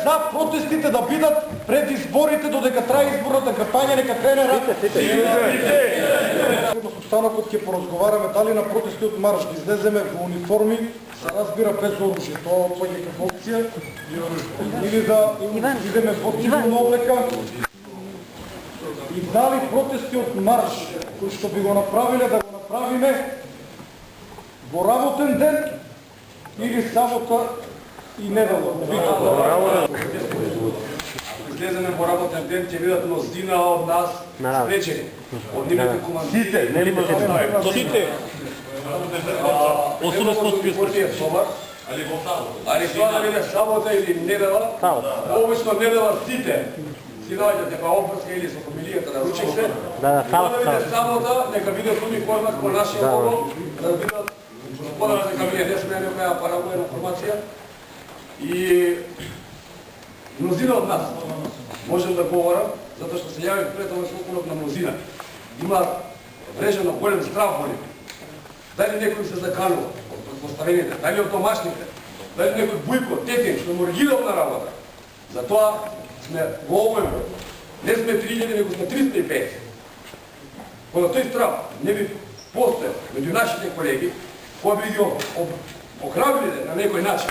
за протестите да бидат пред изборите, додека трае изборната кампања, нека крене рад. Во состанокот ќе поразговараме дали на протести од марш да излеземе во униформи, се разбира без оружје, тоа опаѓа како опција, или да идеме во цивилна облека. И дали протести од марш, кои што би го направиле, да го направиме во работен ден или сабота и недела. Излеземе во работен ден, ќе видат мнозина од нас спречени. Од нивните командите, Сите. али тоа да биде сабота или недела, обично недела сите си наоѓате па опрска или со фамилијата на ручек се. Да биде сабота, нека бидат униформа по нашиот лого, да бидат подава дека ми не сме некоја паралелна информација. И мнозина од нас можем да говорам, затоа што се јави пред овој соколот на мнозина. Има врежено голем страв во нив. Дали некој се заканува од предпоставените, дали од домашните, дали некој Бујко, Тетин, што моргирал на работа. Затоа сме во овој број. Не сме 3000, него сме 350. Кога тој страв не би постоел меѓу нашите колеги, кои би ги охрабриле на некој начин.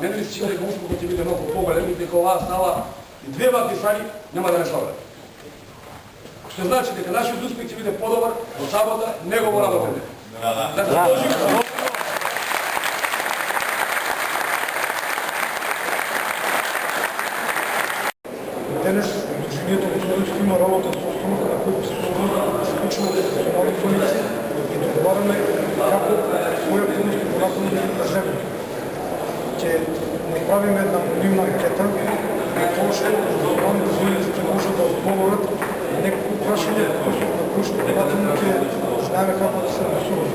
Мене ми се чини дека успехот ќе биде многу поголем и дека оваа става и две вакви сари нема да не соберат. Што значи дека нашиот успех ќе биде подобар во сабота, него во работен ден. Да се сложиме. Денес Движењето Слободно има работен состанок на кој се склучува национални коалиции и договараме како своја помош понатаму да земе. Ќе направиме една анонимна анкета на тоа што националните коалиции можат да одговорат на неколку прашања на кои што понатаму ќе знаеме како да се гласува.